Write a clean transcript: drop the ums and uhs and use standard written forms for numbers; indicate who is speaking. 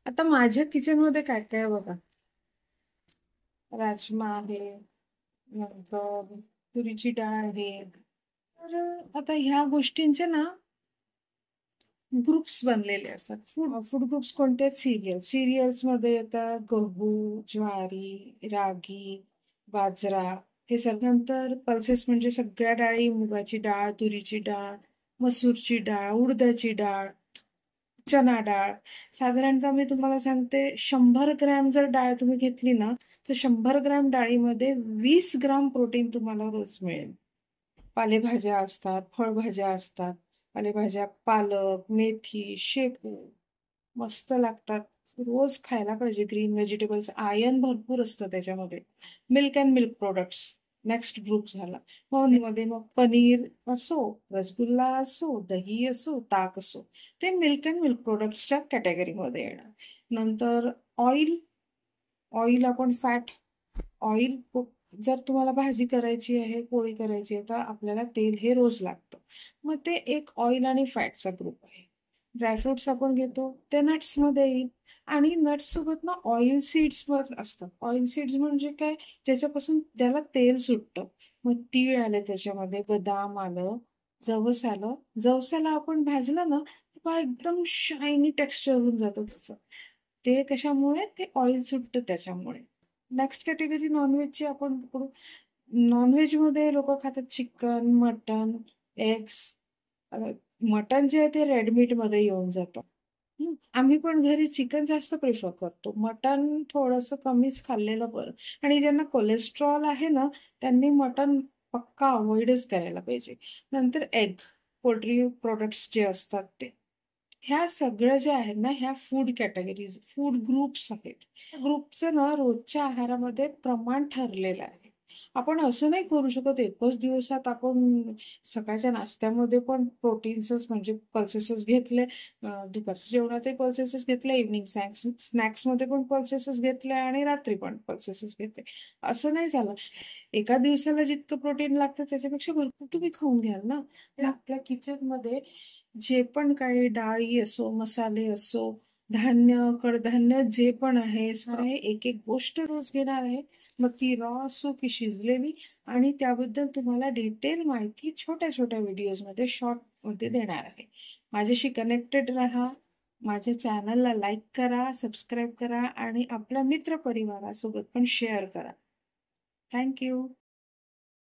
Speaker 1: आता माझ्या किचनमध्ये काय काय आहे बघा. राजमा आहे, नंतर तुरीची डाळ आहे. तर आता ह्या गोष्टींचे ना ग्रुप्स बनलेले असतात. फूड ग्रुप्स कोणते आहेत? सिरियल्समध्ये येतात गहू, ज्वारी, रागी, बाजरा हे सर्व. नंतर पल्सेस म्हणजे सगळ्या डाळी, मुगाची डाळ, तुरीची डाळ, मसूरची डाळ, उडदाची डाळ, चना डाळ. साधारणतः मी तुम्हाला सांगते, 100 ग्रॅम जर डाळ तुम्ही घेतली ना, तर 100 ग्रॅम डाळीमध्ये 20 ग्राम प्रोटीन तुम्हाला रोज मिळेल. पालेभाज्या असतात, फळभाज्या असतात. पालेभाज्या पालक, मेथी, शेपू मस्त लागतात. रोज खायला पाहिजे ग्रीन व्हेजिटेबल्स. आयर्न भरपूर असतं त्याच्यामध्ये. Milk and milk products next group झाला. मध्ये मग पनीर असो, रसगुल्ला असो, दही असो, ताक असो, ते मिल्क अँड मिल्क प्रोडक्ट्सच्या कॅटेगरीमध्ये येणार. नंतर ऑइल. ऑइल आपण फॅट. ऑइल जर तुम्हाला भाजी करायची आहे, पोळी करायची आहे, तर आपल्याला तेल हे रोज लागतं. मग ते एक ऑइल आणि फॅटचा ग्रुप आहे. ड्रायफ्रुट्स आपण घेतो ते नट्समध्ये येईल. आणि नट्स सोबत ना ऑइल सीड्स पण असतात. ऑइल सीड्स म्हणजे काय? ज्याच्यापासून त्याला तेल सुटतं. मग तीळ आले त्याच्यामध्ये, बदाम आलं, जवस आलं. जवसाला आपण भाजलं ना, तर पहा एकदम शायनी टेक्स्चर होऊन जातं त्याचं. ते कशामुळे? ते ऑइल सुटतं त्याच्यामुळे. नेक्स्ट कॅटेगरी नॉनव्हेजची आपण पकडू. नॉनव्हेजमध्ये लोक खातात चिकन, मटन, एग्स. मटन जे आहे ते रेड मीटमध्ये येऊन जातं. आम्ही पण घरी चिकन जास्त प्रिफर करतो. मटन थोडंसं कमीच खाल्लेलं बरं. आणि ज्यांना कोलेस्ट्रॉल आहे ना, त्यांनी मटन पक्का अवॉइडच करायला पाहिजे. नंतर एग, पोल्ट्री प्रोडक्ट्स जे असतात ते. ह्या सगळ्या ज्या आहेत ना, ह्या फूड कॅटेगरीज, फूड ग्रुप्स आहेत. ग्रुपचं ना रोजच्या आहारामध्ये प्रमाण ठरलेलं आहे. आपण असं नाही करू शकत एकच दिवसात आपण सकाळच्या नाश्त्यामध्ये पण प्रोटीन्सच म्हणजे पल्सेसच घेतले, दुपारच्या जेवणातही पल्सेसच घेतले, इव्हनिंग स्नॅक्समध्ये पण पल्सेसच घेतले आणि रात्री पण पल्सेसच घेतले. असं नाही झालं. एका दिवसाला जितकं प्रोटीन लागतं त्याच्यापेक्षा भरपूर तुम्ही खाऊन घ्याल ना. आपल्या किचनमध्ये जे पण काही डाळी असो, मसाले असो, धान्य, कडधान्य जे पण आहे, सगळे एक एक गोष्ट रोज घेणार आहे. मग ती रॉ असो की शिजलेली. आणि त्याबद्दल तुम्हाला डिटेल माहिती छोट्या छोट्या व्हिडिओजमध्ये, शॉर्टमध्ये देणार आहे. माझ्याशी कनेक्टेड राहा. माझ्या चॅनलला लाईक करा, सबस्क्राईब करा आणि आपल्या मित्रपरिवारासोबत पण शेअर करा. थँक्यू.